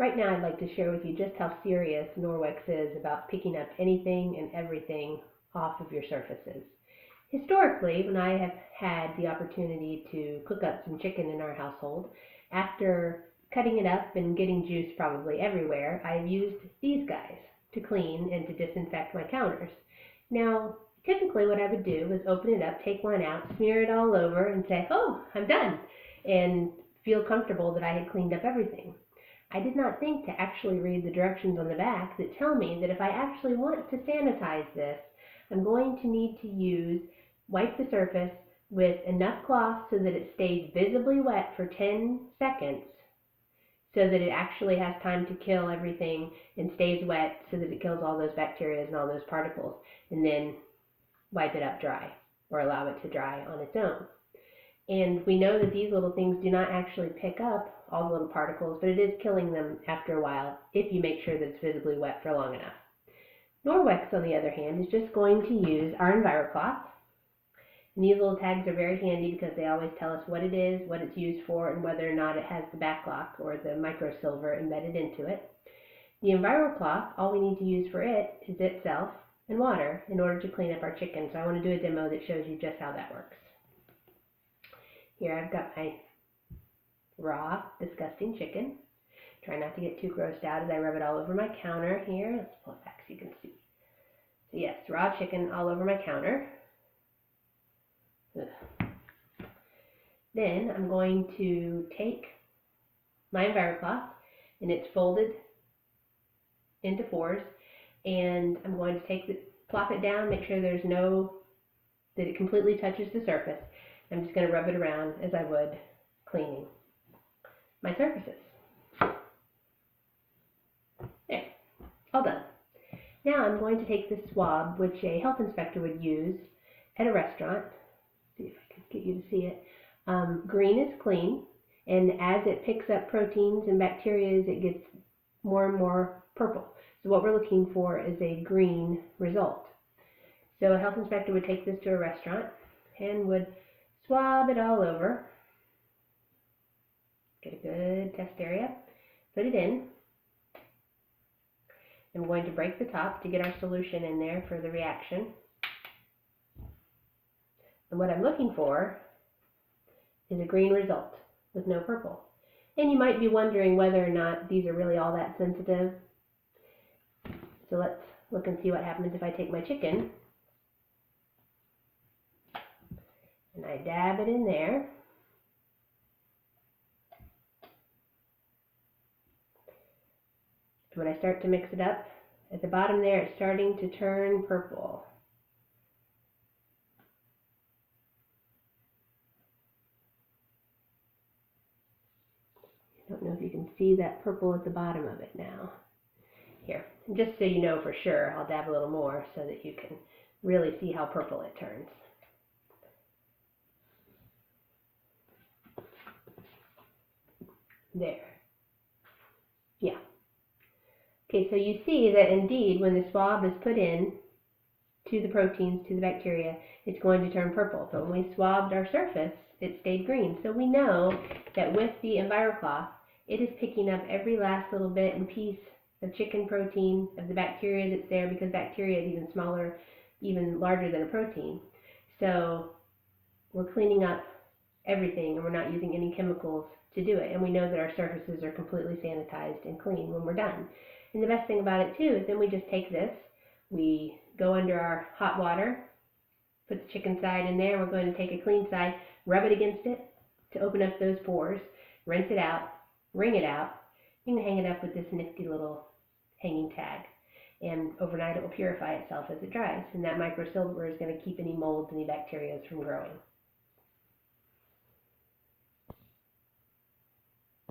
Right now I'd like to share with you just how serious Norwex is about picking up anything and everything off of your surfaces. Historically, when I have had the opportunity to cook up some chicken in our household, after cutting it up and getting juice probably everywhere, I've used these guys to clean and to disinfect my counters. Now, typically what I would do is open it up, take one out, smear it all over, and say, oh, I'm done, and feel comfortable that I had cleaned up everything. I did not think to actually read the directions on the back that tell me that if I actually want to sanitize this, I'm going to need to wipe the surface with enough cloth so that it stays visibly wet for 10 seconds so that it actually has time to kill everything and stays wet so that it kills all those bacteria and all those particles, and then wipe it up dry or allow it to dry on its own. And we know that these little things do not actually pick up all the little particles, but it is killing them after a while if you make sure that it's visibly wet for long enough. Norwex, on the other hand, is just going to use our EnviroCloth. And these little tags are very handy because they always tell us what it is, what it's used for, and whether or not it has the backlock or the microsilver embedded into it. The EnviroCloth, all we need to use for it is itself and water in order to clean up our chicken. So I want to do a demo that shows you just how that works. Here I've got my raw, disgusting chicken. Try not to get too grossed out as I rub it all over my counter here. Let's pull it back so you can see. So yes, raw chicken all over my counter. Ugh. Then I'm going to take my EnviroCloth, and it's folded into fours, and I'm going to plop it down, make sure that it completely touches the surface. I'm just going to rub it around as I would cleaning my surfaces. There, all done. Now I'm going to take this swab, which a health inspector would use at a restaurant. See if I can get you to see it. Green is clean, and as it picks up proteins and bacteria, it gets more and more purple. So what we're looking for is a green result. So a health inspector would take this to a restaurant and would swab it all over, get a good test area, put it in. I'm going to break the top to get our solution in there for the reaction. And what I'm looking for is a green result with no purple. And you might be wondering whether or not these are really all that sensitive. So let's look and see what happens if I take my chicken and I dab it in there. When I start to mix it up, at the bottom there it's starting to turn purple. I don't know if you can see that purple at the bottom of it now. Here, and just so you know for sure, I'll dab a little more so that you can really see how purple it turns. There. Yeah. Okay, so you see that indeed when the swab is put in to the proteins, to the bacteria, it's going to turn purple. But when we swabbed our surface, it stayed green. So we know that with the EnviroCloth, it is picking up every last little bit and piece of chicken protein, of the bacteria that's there, because bacteria is even smaller, even larger than a protein. So we're cleaning up everything, and we're not using any chemicals to do it. And we know that our surfaces are completely sanitized and clean when we're done. And the best thing about it too is then we just take this, we go under our hot water, put the chicken side in there, we're going to take a clean side, rub it against it to open up those pores, rinse it out, wring it out. You can hang it up with this nifty little hanging tag. And overnight it will purify itself as it dries. And that microsilver is going to keep any molds, any bacteria from growing.